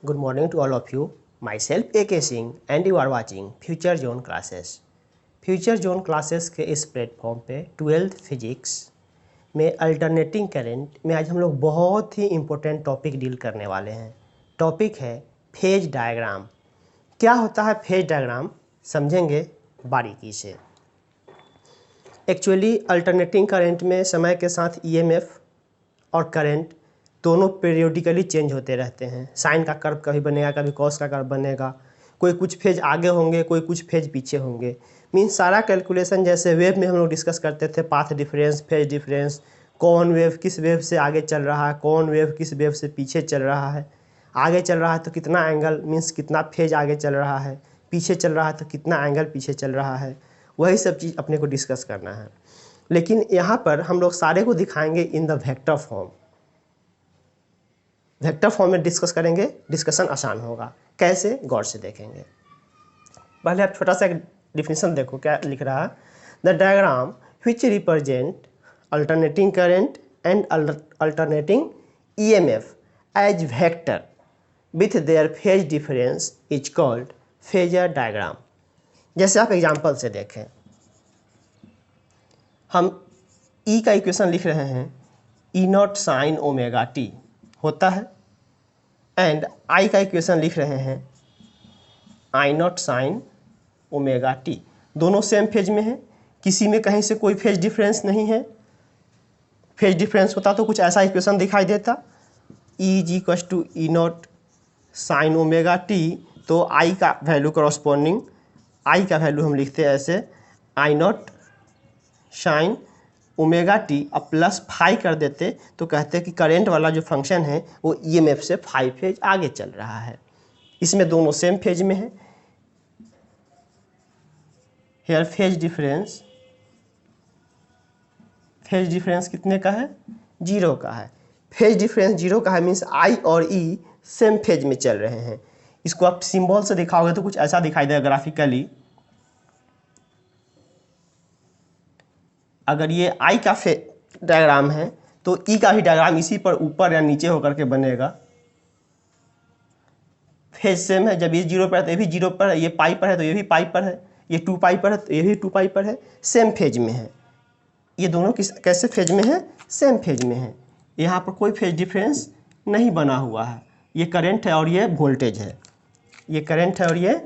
Good morning to all of you. Myself A.K. Singh and you are watching Future Zone Classes. Future zone classes के इस platform पे 12th physics में alternating current में आज हम लोग बहुत ही इम्पोर्टेंट टॉपिक डील करने वाले हैं। टॉपिक है फेज डायग्राम। क्या होता है फेज डायग्राम, समझेंगे बारीकी से। एक्चुअली अल्टरनेटिंग करंट में समय के साथ ईएमएफ और करंट दोनों पीरियोडिकली चेंज होते रहते हैं। साइन का कर्व कभी बनेगा, कभी कॉस का कर्व बनेगा। कोई कुछ फेज आगे होंगे, कोई कुछ फेज पीछे होंगे। मीन्स सारा कैलकुलेशन जैसे वेव में हम लोग डिस्कस करते थे, पाथ डिफरेंस, फेज डिफरेंस, कौन वेव किस वेव से आगे चल रहा है, कौन वेव किस वेव से पीछे चल रहा है। आगे चल रहा है तो कितना एंगल, मीन्स कितना फेज आगे चल रहा है, पीछे चल रहा है तो कितना एंगल पीछे चल रहा है। वही सब चीज़ अपने को डिस्कस करना है। लेकिन यहाँ पर हम लोग सारे को दिखाएंगे in the vector form. Vector form में डिस्कस करेंगे, डिस्कशन आसान होगा। कैसे, गौर से देखेंगे। पहले आप छोटा सा एक डिफिनेशन देखो क्या लिख रहा है। The diagram which represent alternating current and alternating EMF as vector with their phase difference is called phasor diagram. जैसे आप एग्जांपल से देखें, हम ई का इक्वेशन लिख रहे हैं, ई नॉट साइन ओमेगा टी होता है, एंड आई का इक्वेशन लिख रहे हैं आई नॉट साइन ओमेगा टी। दोनों सेम फेज में हैं, किसी में कहीं से कोई फेज डिफरेंस नहीं है। फेज डिफरेंस होता तो कुछ ऐसा इक्वेशन दिखाई देता, E is equal to E naught sine omega T. तो आई का वैल्यू करस्पॉन्डिंग, आई का वैल्यू हम लिखते हैं ऐसे, आई नॉट साइन ओमेगा टी अब प्लस फाई कर देते तो कहते हैं कि करेंट वाला जो फंक्शन है वो ईएमएफ से 5 फेज आगे चल रहा है। इसमें दोनों सेम फेज में है। हेयर फेज डिफरेंस कितने का है? 0 का है। फेज डिफरेंस 0 का है, मीन्स आई और ई सेम फेज में चल रहे हैं। इसको आप सिंबल से दिखाओगे तो कुछ ऐसा दिखाई देगा ग्राफिकली। अगर ये आई का डायग्राम है तो ई का भी डायग्राम इसी पर ऊपर या नीचे होकर के बनेगा। फेज सेम है, जब ये 0 पर है तो ये भी 0 पर है, ये पाई पर है तो ये भी पाई पर है, ये 2 पाई पर है तो ये भी 2 पाई पर है। सेम फेज में है ये दोनों। कैसे फेज में है? सेम फेज में है। यहाँ पर कोई फेज डिफरेंस नहीं बना हुआ है। ये करंट है और ये वोल्टेज है, ये करंट है और ये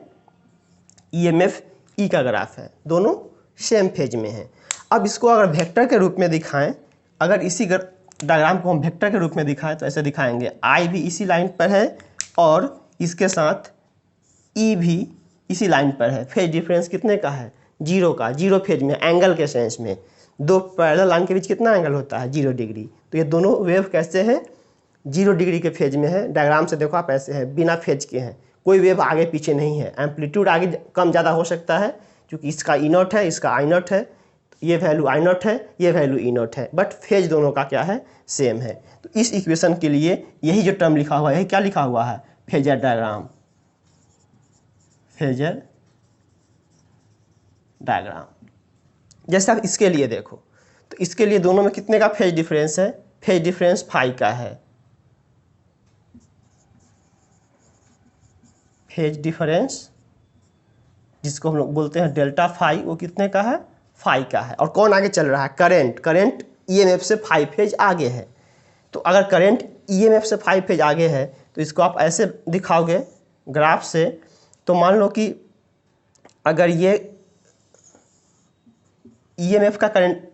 ईएमएफ ई का ग्राफ है, दोनों सेम फेज में है। अब इसको अगर वेक्टर के रूप में दिखाएं, अगर इसी डायग्राम को हम वेक्टर के रूप में दिखाएं तो ऐसे दिखाएंगे, आई भी इसी लाइन पर है और इसके साथ ई भी इसी लाइन पर है। फेज डिफरेंस कितने का है? 0 का। 0 फेज में, एंगल के सेंस में दो पैरेलल लाइन के बीच कितना एंगल होता है? 0 डिग्री। तो ये दोनों वेव कैसे हैं? 0 डिग्री के फेज में है। डायग्राम से देखो आप ऐसे है, बिना फेज के हैं, कोई वेव आगे पीछे नहीं है। एम्पलीट्यूड आगे कम ज़्यादा हो सकता है क्योंकि इसका ई नॉट है, इसका आई नॉट है, ये वैल्यू आई नॉट है, ये वैल्यू ई नॉट है, बट फेज दोनों का क्या है? सेम है। तो इस इक्वेशन के लिए यही जो टर्म लिखा हुआ है, यही क्या लिखा हुआ है? Phasor diagram. Phasor diagram. जैसे आप इसके लिए देखो तो इसके लिए दोनों में कितने का फेज डिफरेंस है? फेज डिफरेंस 5 का है। फेज डिफरेंस जिसको हम लोग बोलते हैं डेल्टा फाई, वो कितने का है? 5 का है। और कौन आगे चल रहा है? करंट ईएमएफ से 5 फेज आगे है। तो अगर करंट ईएमएफ से 5 फेज आगे है तो इसको आप ऐसे दिखाओगे ग्राफ से, तो मान लो कि अगर ये ईएमएफ का करंट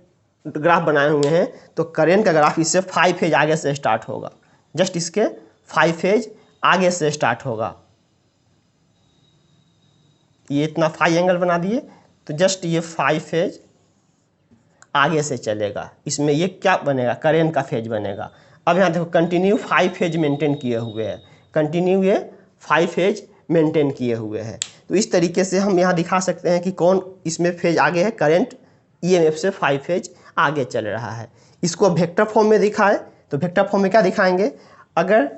ग्राफ बनाए हुए हैं तो करंट का ग्राफ इससे 5 फेज आगे से स्टार्ट होगा। जस्ट इसके 5 फेज आगे से स्टार्ट होगा। ये इतना फाई एंगल बना दिए तो जस्ट ये 5 फेज आगे से चलेगा। इसमें ये क्या बनेगा? करंट का फेज बनेगा। अब यहाँ देखो कंटिन्यू 5 फेज मेंटेन किए हुए हैं, कंटिन्यू ये 5 फेज मेंटेन किए हुए हैं। तो इस तरीके से हम यहाँ दिखा सकते हैं कि कौन इसमें फेज आगे है। करंट ईएमएफ से 5 फेज आगे चल रहा है। इसको वेक्टर फॉर्म में दिखाए तो वेक्टर फॉर्म में क्या दिखाएंगे? अगर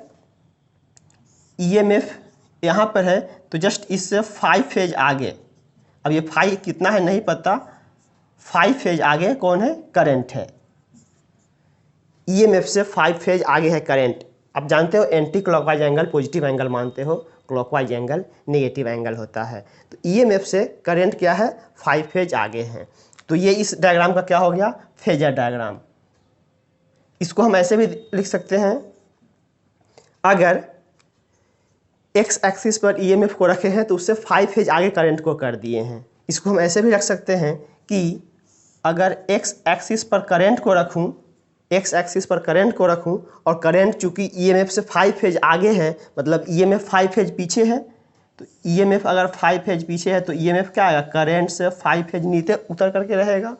ईएमएफ यहाँ पर है तो जस्ट इससे 5 फेज आगे, अब ये 5 कितना है नहीं पता, 5 फेज आगे कौन है? करंट है। ईएमएफ से 5 फेज आगे है करंट, आप जानते हो anti clockwise angle positive angle मानते हो, क्लॉकवाइज एंगल नेगेटिव एंगल होता है। तो ईएमएफ से करंट क्या है 5 फेज आगे है। तो ये इस डायग्राम का क्या हो गया फेजर डायग्राम। इसको हम ऐसे भी लिख सकते हैं, अगर एक्स एक्सिस पर ईएमएफ को रखे हैं तो उससे 5 फेज आगे करंट को कर दिए हैं। इसको हम ऐसे भी रख सकते हैं कि अगर एक्स एक्सिस पर करंट को रखूं, एक्स एक्सिस पर करंट को रखूं और करंट चूंकि ईएमएफ से 5 फेज आगे है, मतलब ईएमएफ 5 फेज पीछे है, तो ईएमएफ अगर 5 फेज पीछे है तो ईएमएफ क्या आएगा करंट से 5 फेज नीचे उतर करके रहेगा।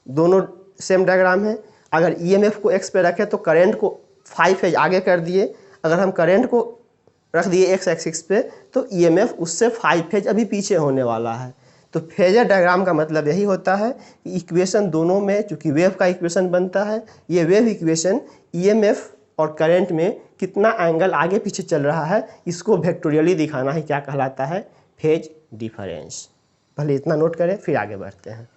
दोनों सेम डायग्राम है। अगर ईएमएफ को एक्स पे रखें तो करंट को 5 फेज आगे कर दिए, अगर हम करंट को रख दिए एक्स एक्सिस पे तो ईएमएफ उससे 5 फेज अभी पीछे होने वाला है। तो फेजर डायग्राम का मतलब यही होता है कि इक्वेशन दोनों में चूंकि वेव का इक्वेशन बनता है, ये वेव इक्वेशन ईएमएफ और करंट में कितना एंगल आगे पीछे चल रहा है इसको वेक्टोरियली दिखाना ही क्या कहलाता है फेज डिफरेंस। पहले इतना नोट करें फिर आगे बढ़ते हैं।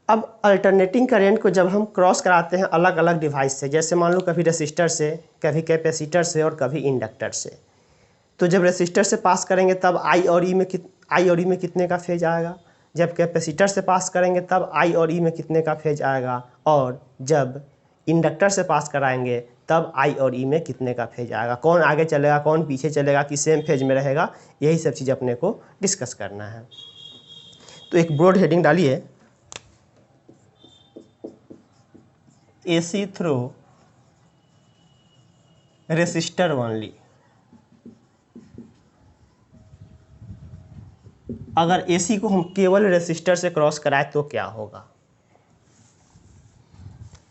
अब अल्टरनेटिंग करंट को जब हम क्रॉस कराते हैं अलग अलग डिवाइस से, जैसे मान लो कभी रेसिस्टर से, कभी कैपेसिटर से और कभी इंडक्टर से, तो जब रेसिस्टर से पास करेंगे तब आई और ई में कितने का फेज आएगा, जब कैपेसिटर से पास करेंगे तब आई और ई में कितने का फेज आएगा, और जब इंडक्टर से पास कराएंगे तब आई और ई में कितने का फेज आएगा, कौन आगे चलेगा कौन पीछे चलेगा कि सेम फेज में रहेगा, यही सब चीज़ अपने को डिस्कस करना है। तो एक ब्रॉड हेडिंग डालिए, AC थ्रू रेसिस्टर ओनली। अगर AC को हम केवल रेसिस्टर से क्रॉस कराएं तो क्या होगा।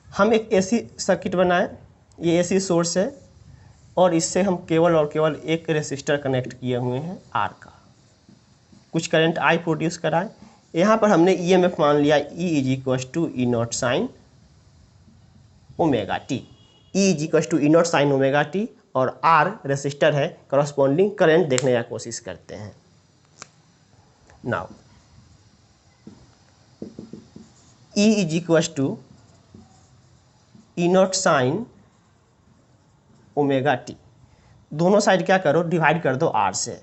हम एक AC सर्किट बनाएं, ये AC सोर्स है और इससे हम केवल और केवल एक रेसिस्टर कनेक्ट किए हुए हैं R का, कुछ करंट I प्रोड्यूस कराएं। यहाँ पर हमने EMF मान लिया E = E0 sin omega T, E = E0 sin omega T, और R रेसिस्टर है, करस्पॉन्डिंग करंट देखने का कोशिश करते हैं। Now E = E0 sin omega T, दोनों साइड क्या करो डिवाइड कर दो R से।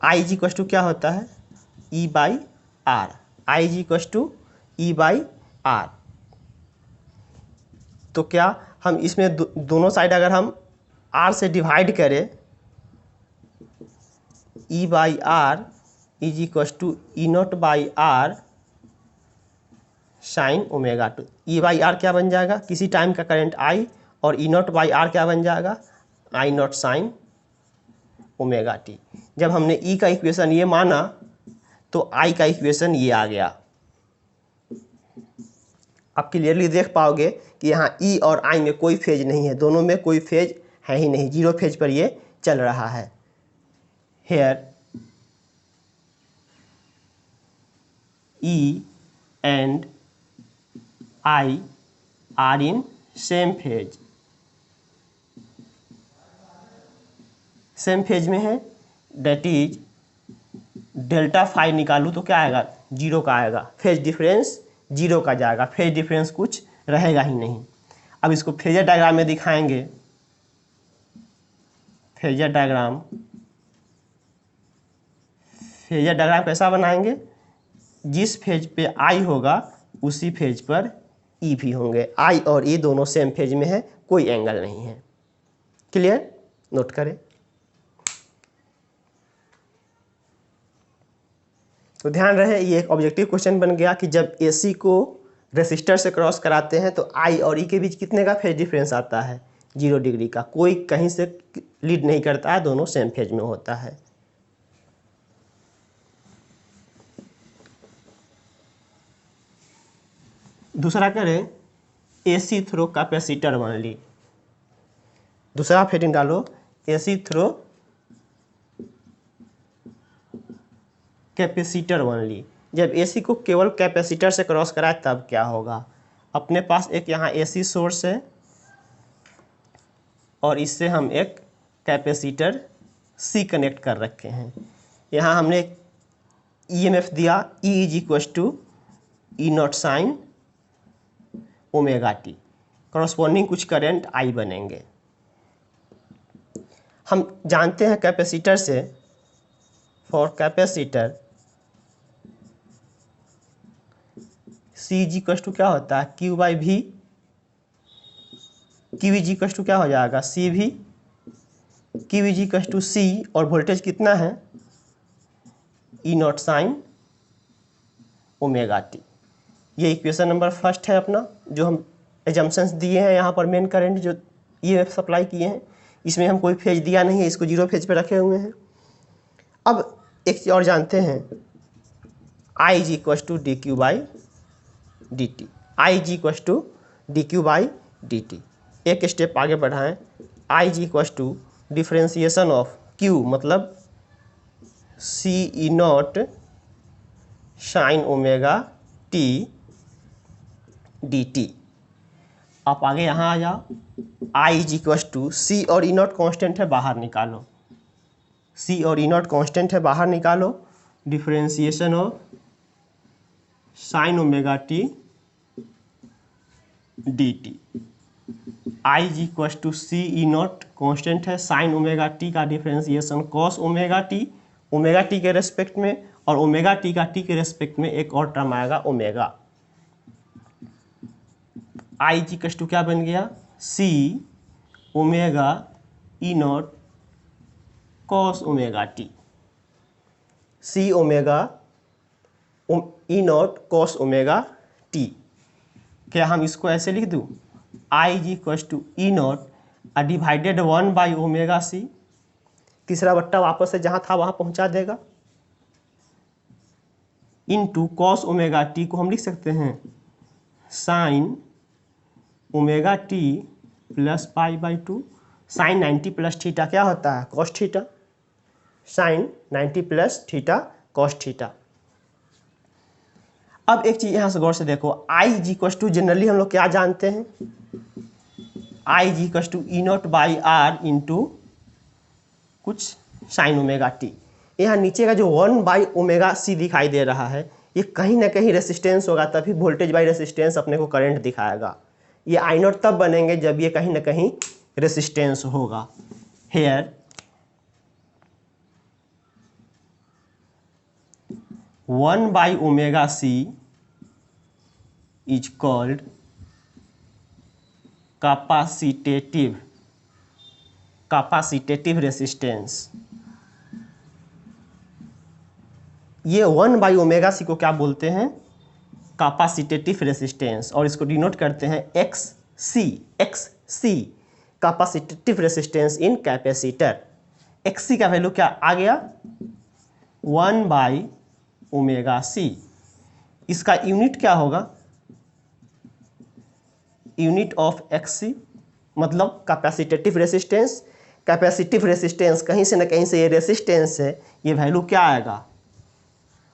I = क्या होता है E/R, I = E/R। तो क्या हम इसमें दोनों साइड अगर हम R से डिवाइड करें, E/R = E0/R sin omega T. E/R क्या बन जाएगा, किसी टाइम का करंट I, और E0/R क्या बन जाएगा I0 sin ओमेगा टी। जब हमने E का इक्वेशन ये माना तो I का इक्वेशन ये आ गया। आप क्लियरली देख पाओगे कि यहाँ E और I में कोई फेज नहीं है, दोनों में कोई फेज है ही नहीं, जीरो फेज पर ये चल रहा है। Here E and I are in same phase, same phase में है, डेट इज डेल्टा फाई निकालूँ तो क्या आएगा जीरो का आएगा, फेज डिफरेंस जीरो का जाएगा, फेज डिफरेंस कुछ रहेगा ही नहीं। अब इसको फेजर डायग्राम में दिखाएंगे। फेजर डायग्राम कैसा बनाएंगे, जिस फेज पे I होगा उसी फेज पर E भी होंगे, I और E दोनों सेम फेज में है, कोई एंगल नहीं है। क्लियर, नोट करें। तो ध्यान रहे ये एक ऑब्जेक्टिव क्वेश्चन बन गया कि जब AC को रेसिस्टर से क्रॉस कराते हैं तो I और E के बीच कितने का फेज डिफरेंस आता है 0 डिग्री का, कोई कहीं से लीड नहीं करता है, दोनों सेम फेज में होता है। दूसरा करें AC थ्रू कैपेसिटर ओनली। दूसरा हेडिंग डालो AC थ्रू कैपेसिटर ओनली। जब एसी को केवल कैपेसिटर से क्रॉस कराए तब क्या होगा। अपने पास एक यहाँ एसी सोर्स है और इससे हम एक कैपेसिटर सी कनेक्ट कर रखे हैं। यहाँ हमने ईएमएफ दिया E is equal to E naught sine omega t, corresponding कुछ करंट आई बनेंगे। हम जानते हैं कैपेसिटर से, for capacitor c is equal to क्या होता है q by v, q is equal to क्या हो जाएगा c v, q is equal to c, और वोल्टेज कितना है e naught sine omega t. ये इक्वेशन नंबर फर्स्ट है अपना, जो हम एजम्पशंस दिए हैं यहाँ पर। मेन करंट जो ये सप्लाई किए हैं इसमें हम कोई फेज दिया नहीं है, इसको जीरो फेज पे रखे हुए हैं। अब एक चीज़ और जानते हैं, I is equal to d q by d t, I is equal to d q by d t. एक स्टेप आगे बढ़ाएं, I is equal to differentiation of Q मतलब सी ई naught sine omega t d t. आप आगे यहाँ आ जाओ, I is equal to c और ई नॉट कॉन्स्टेंट है, बाहर निकालो, सी और ई नॉट कॉन्स्टेंट है, बाहर निकालो, differentiation of sine omega t d t. I is equal to c E naught constant है, साइन ओमेगा टी का डिफ्रेंसिएशन कॉस ओमेगा टी के रेस्पेक्ट में, और ओमेगा टी का टी के रेस्पेक्ट में एक और टर्म आएगा omega. I is equal to क्या बन गया c omega e naught cos omega t, c omega e naught cos omega t. क्या हम इसको ऐसे लिख दूँ, I is equal to E naught divided 1 by omega c, तीसरा बट्टा वापस से जहाँ था वहाँ पहुँचा देगा, इनटू कॉस ओमेगा टी को हम लिख सकते हैं sine omega T plus pi by two. Sine 90 plus theta क्या होता है cos theta, sine 90 plus theta cos theta. अब एक चीज़ यहाँ से गौर से देखो, I is equal to generally हम लोग क्या जानते हैं, I is equal to E naught by r into कुछ साइन ओमेगा टी। यहाँ नीचे का जो 1 बाई ओमेगा सी दिखाई दे रहा है, ये कहीं ना कहीं रेसिस्टेंस होगा, तभी वोल्टेज बाई रेसिस्टेंस अपने को करंट दिखाएगा। ये आई नॉट तब बनेंगे जब ये कहीं ना कहीं रेसिस्टेंस होगा। Here 1 by omega C is called capacitative resistance. ये 1 बाई ओमेगा सी को क्या बोलते हैं कैपेसिटेटिव रेसिस्टेंस, और इसको डिनोट करते हैं X C, capacitative resistance in capacitor. X C का वैल्यू क्या आ गया 1 बाई ओमेगा सी। इसका यूनिट क्या होगा, यूनिट ऑफ एक्स सी मतलब कैपेसिटेटिव रेसिस्टेंस। कैपेसिटिव रेसिस्टेंस कहीं से न कहीं से ये रेसिस्टेंस है, ये वैल्यू क्या आएगा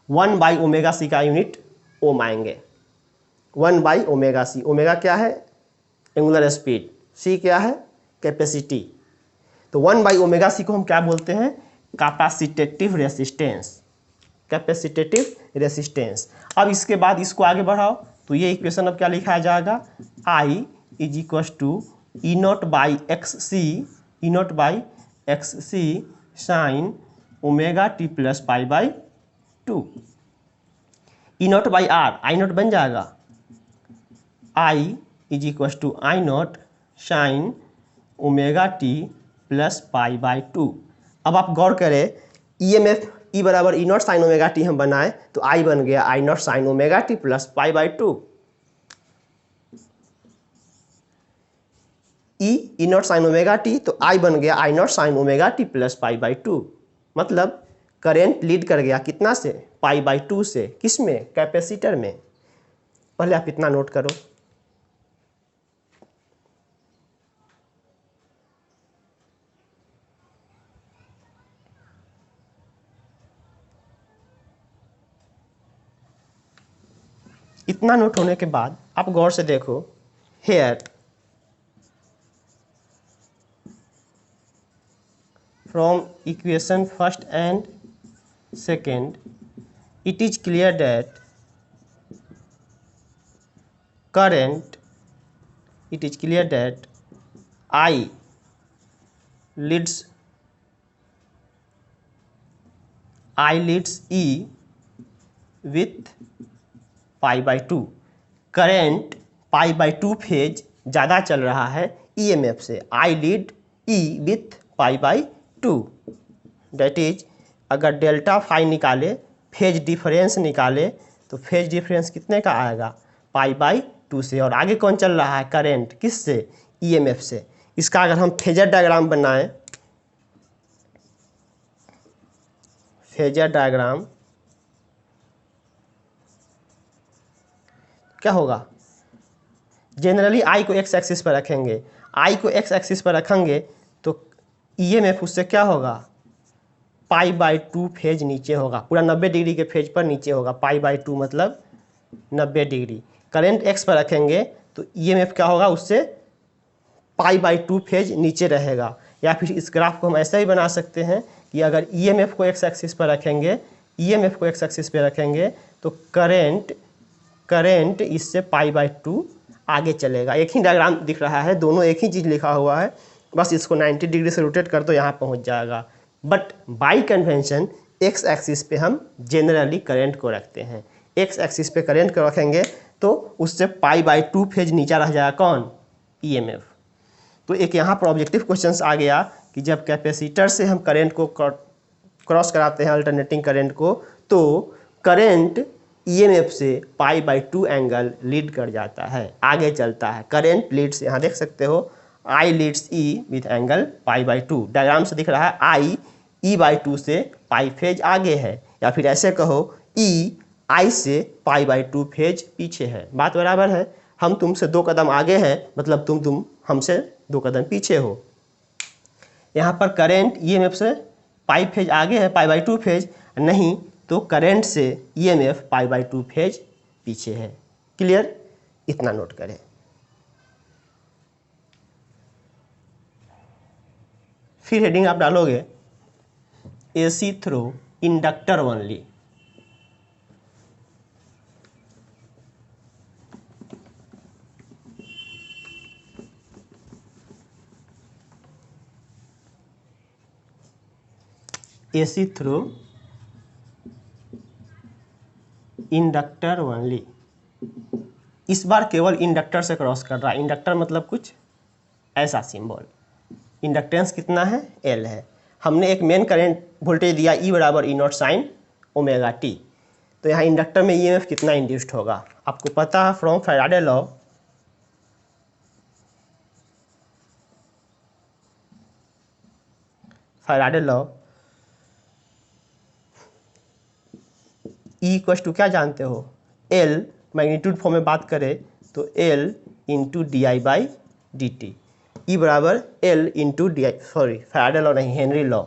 1 बाई ओमेगा सी का यूनिट ओम आएंगे। 1 बाई ओमेगा सी, ओमेगा क्या है एंगुलर स्पीड, सी क्या है कैपेसिटी, तो 1 बाई ओमेगा सी को हम क्या बोलते हैं कैपेसिटेटिव रेसिस्टेंस, कैपेसिटेटिव रेसिस्टेंस। अब इसके बाद इसको आगे बढ़ाओ तो ये इक्वेशन अब क्या लिखा जाएगा, I is equal to E naught by X C, E naught by X C sine omega T plus pi by 2। E naught by R, I naught बन जाएगा I is equal to I naught sine omega T plus pi by 2। अब आप गौर करें E M F E बराबर E naught sine omega T हम बनाए तो I बन गया I naught sine omega T plus pi by 2। E naught sine omega T तो आई बन गया I naught sine omega T plus pi by 2। मतलब करंट लीड कर गया कितना से पाई बाई 2 से, किस में कैपेसिटर में। पहले आप इतना नोट करो। इतना नोट होने के बाद आप गौर से देखो, here from equation first and second it is clear that I leads E with π/2। Current π/2 phase ज़्यादा चल रहा है EMF से। I lead E with π/2। That is अगर डेल्टा फाई निकाले, फेज डिफरेंस निकाले, तो फेज डिफरेंस कितने का आएगा? π/2 से। और आगे कौन चल रहा है? करंट। किससे? EMF से। इसका अगर हम फेजर डायग्राम बनाएं, फेजर डायग्राम क्या होगा? जनरली आई को एक्स एक्सिस पर रखेंगे। आई को एक्स एक्सिस पर रखेंगे तो EMF उससे क्या होगा? π/2 फेज नीचे होगा, पूरा 90 डिग्री के फेज पर नीचे होगा। π/2 मतलब 90 डिग्री। करंट एक्स पर रखेंगे तो EMF क्या होगा? उससे π/2 फेज नीचे रहेगा। या फिर इस ग्राफ को हम ऐसा ही बना सकते हैं कि अगर EMF को एक्स एक्सिस पर रखेंगे, EMF को एक्स एक्सिस पर रखेंगे तो करंट इससे π/2 आगे चलेगा। एक ही डायग्राम दिख रहा है, दोनों एक ही चीज़ लिखा हुआ है, बस इसको 90 डिग्री से रोटेट कर दो, यहाँ पहुँच जाएगा। But by convention x axis पे हम जनरली करंट को रखते हैं। एक्स एक्सिस पे करंट को रखेंगे तो उससे π/2 फेज नीचा रह जाएगा। कौन? EMF। तो एक यहाँ पर ऑब्जेक्टिव क्वेश्चंस आ गया कि जब कैपेसिटर से हम करंट को क्रॉस कराते हैं, अल्टरनेटिंग करंट को, तो करंट EMF से π/2 एंगल लीड कर जाता है, आगे चलता है। करंट लीड्स, यहाँ देख सकते हो, I leads E with angle π/2। Diagram से दिख रहा है I E/2 से पाई फेज आगे है, या फिर ऐसे कहो E I से π/2 फेज पीछे है। बात बराबर है। हम तुमसे 2 कदम आगे हैं, मतलब तुम हमसे 2 कदम पीछे हो। यहाँ पर करंट EMF से पाई फेज आगे है, π/2 फेज नहीं, तो करंट से EMF π/2 फेज पीछे है। क्लियर? इतना नोट करें। फिर हेडिंग आप डालोगे AC through inductor only. AC through inductor only. इस बार केवल इंडक्टर से क्रॉस कर रहा है। इंडक्टर मतलब कुछ ऐसा सिंबल। इंडक्टेंस कितना है? L है। हमने एक मेन करंट वोल्टेज दिया E बराबर E0 साइन ओमेगा टी। तो यहाँ इंडक्टर में EMF कितना इंड्यूस्ड होगा? आपको पता है from Faraday law, E equal to क्या जानते हो? L मैग्नीट्यूड फॉर्म में बात करें तो L इंटू DI/dt। E बराबर L into D I, sorry Faraday law नहीं, हेनरी लॉ।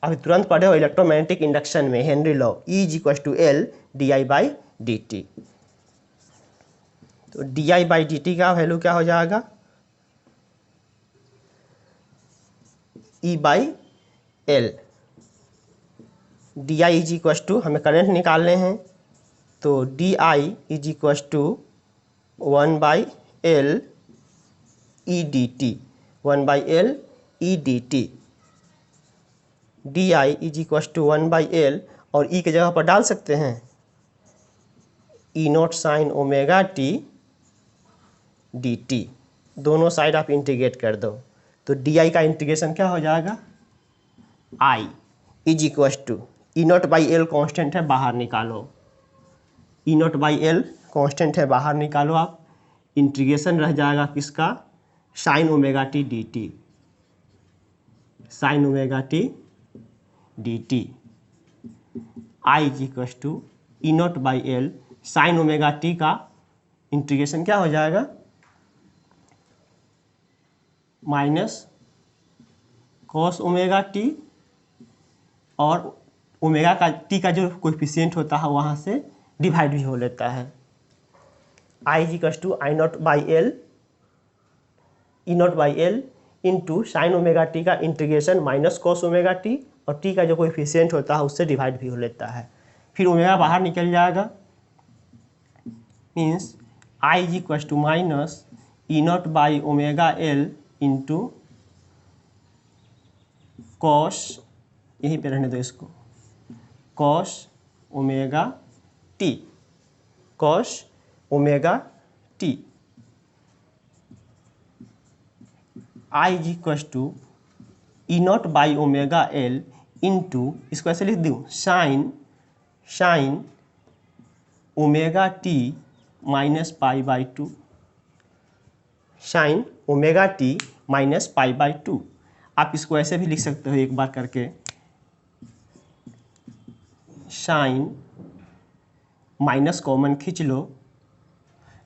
अभी तुरंत पढ़े हो इलेक्ट्रोमैग्नेटिक इंडक्शन में, Henry law, E is equal to L DI/dt। तो DI/dt का वैल्यू क्या हो जाएगा? E/L। DI is equal to, हमें करंट निकालने हैं, तो DI is equal to 1/L EDT, 1/L EDT। DI is equal to 1/L, और E की जगह पर डाल सकते हैं E0 sign omega T dt। दोनों साइड आप इंटीग्रेट कर दो, तो DI का इंटीग्रेशन क्या हो जाएगा? I is equal to E0/L constant है, बाहर निकालो। E0/L कॉन्स्टेंट है, बाहर निकालो आप। इंटीग्रेशन रह जाएगा किसका? Sine omega T dt, sine omega T dt। I is equal to E0/L sine omega T का इंटीग्रेशन क्या हो जाएगा? माइनस कॉस ओमेगा टी, और ओमेगा का टी का जो कोएफिशिएंट होता है वहाँ से डिवाइड भी हो लेता है। I is equals to I naught by L E naught by L into sine omega T का integration minus cos omega T, और टी का जो कोएफिशिएंट होता है उससे डिवाइड भी हो लेता है। फिर ओमेगा बाहर निकल जाएगा, means I is equals to minus E naught by omega L into cos, यहीं पे रहने दो इसको, cos omega T, cos omega T. I is equals to E naught by omega L into, इसको ऐसे लिख दूँ, sine omega T minus pi by two, sine omega T minus pi by two. आप इसको ऐसे भी लिख सकते हो एक बार करके, साइन माइनस कॉमन खींच लो,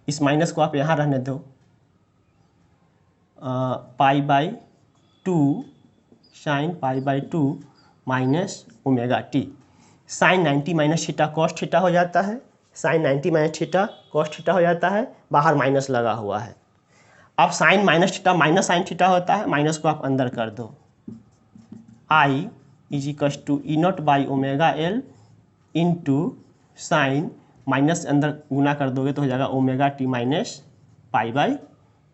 इस माइनस को आप यहाँ रहने दो, pi by two, sine pi by two minus omega T. Sine 90 minus theta cos theta हो जाता है, sine 90 minus theta cos theta हो जाता है, बाहर माइनस लगा हुआ है। अब sine minus theta minus sine theta होता है, माइनस को आप अंदर कर दो। I is equals to E naught by omega L into sine, minus अंदर गुना कर दोगे तो हो जाएगा omega T minus pi by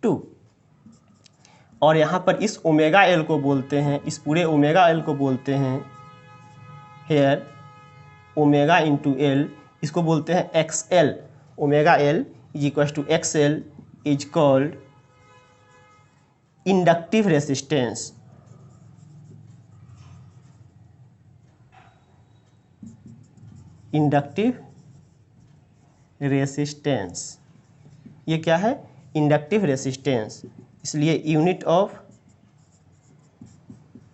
two. और यहाँ पर इस ओमेगा एल को बोलते हैं, इस पूरे ओमेगा एल को बोलते हैं हेयर ओमेगा इंटू एल, इसको बोलते हैं X L. Omega L is equal to X L is called inductive resistance. Inductive resistance, ये क्या है? Inductive resistance. इसलिए यूनिट ऑफ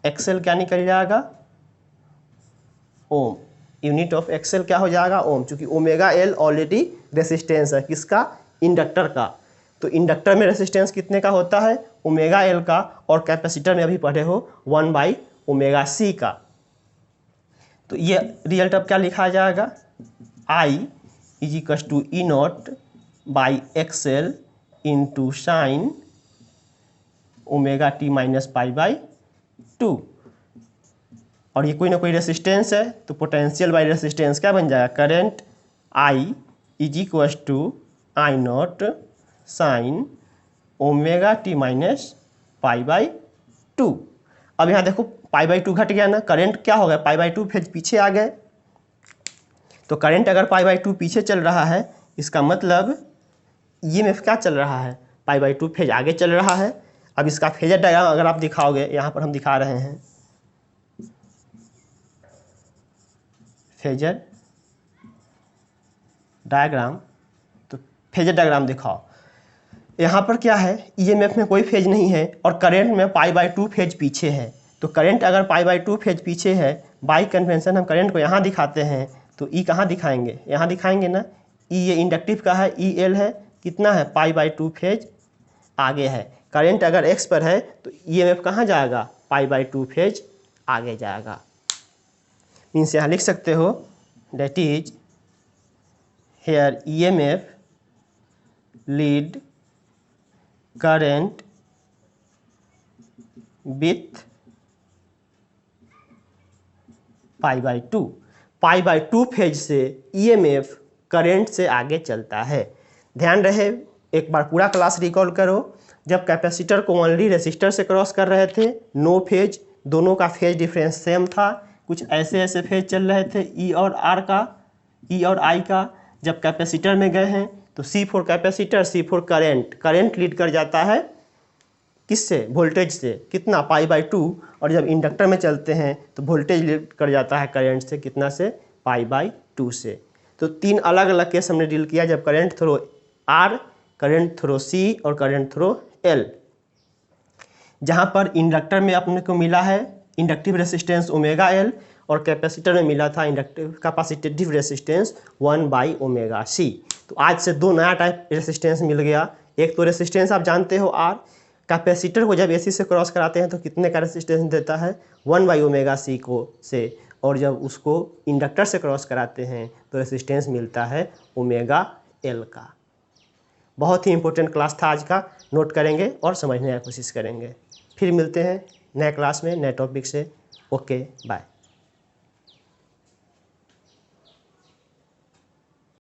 एक्सेल क्या निकल जाएगा? ओम। यूनिट ऑफ एक्सेल क्या हो जाएगा? ओम। चूंकि ओमेगा एल ऑलरेडी रेसिस्टेंस है किसका? इंडक्टर का। तो इंडक्टर में रेसिस्टेंस कितने का होता है? ओमेगा एल का। और कैपेसिटर में अभी पढ़े हो 1 बाई ओमेगा सी का। तो ये रियल टर्म क्या लिखा जाएगा? I is equal to E naught by X L into sine omega T minus pi by two. और ये कोई ना कोई रेसिस्टेंस है, तो पोटेंशियल बाई रेसिस्टेंस क्या बन जाएगा? Current I is equal to I naught sine omega T minus pi by two. अब यहाँ देखो पाई बाई टू घट गया ना, करंट क्या हो गया? पाई बाई टू फेज पीछे आ गए। तो करंट अगर पाई बाई टू पीछे चल रहा है, इसका मतलब ये में क्या चल रहा है? पाई बाई टू फेज आगे चल रहा है। अब इसका फेजर डायग्राम अगर आप दिखाओगे, यहाँ पर हम दिखा रहे हैं फेजर डायग्राम। तो फेजर डायग्राम दिखाओ। यहाँ पर क्या है? ईएमएफ में कोई फेज नहीं है और करंट में पाई बाई टू फेज पीछे है। तो करंट अगर पाई बाई टू फेज पीछे है, बाई कन्वेंशन हम करंट को यहाँ दिखाते हैं। तो ई कहाँ दिखाएंगे? यहाँ दिखाएंगे ना। ई ये इंडक्टिव का है, ई एल है, कितना है? पाई बाई टू फेज आगे है। करंट अगर एक्स पर है तो ईएमएफ कहाँ जाएगा? पाई बाई टू फेज आगे जाएगा। मीन्स यहाँ लिख सकते हो that is here EMF lead current with pi by two. Pi by two phase से ईएमएफ करंट से आगे चलता है। ध्यान रहे, एक बार पूरा क्लास रिकॉल करो। जब कैपेसिटर को ओनली रेसिस्टर से क्रॉस कर रहे थे, नो फेज, दोनों का फेज डिफरेंस सेम था। कुछ ऐसे ऐसे फेज चल रहे थे ई और आर का, ई और आई का। जब कैपेसिटर में गए हैं तो C for capacitor, C for current. Current lead कर जाता है किससे? वोल्टेज से। कितना? Pi by two. और जब इंडक्टर में चलते हैं तो वोल्टेज लीड कर जाता है करंट से। कितना से? पाई बाई टू से। तो तीन अलग अलग केस हमने डील किया, जब current through R, current through C और करंट थ्रो एल। जहाँ पर इंडक्टर में अपने को मिला है इंडक्टिव रेसिस्टेंस ओमेगा एल, और कैपेसिटर में मिला था inductive capacitive resistance 1 by omega C. तो आज से दो नया टाइप रेसिस्टेंस मिल गया। एक तो रेसिस्टेंस आप जानते हो आर, कैपेसिटर को जब एसी से क्रॉस कराते हैं तो कितने का रेसिस्टेंस देता है? 1 बाई ओमेगा सी को से। और जब उसको इंडक्टर से क्रॉस कराते हैं तो रेसिस्टेंस मिलता है ओमेगा एल का। बहुत ही इंपॉर्टेंट क्लास था आज का, नोट करेंगे और समझने की कोशिश करेंगे। फिर मिलते हैं नए क्लास में नए टॉपिक से। Okay bye.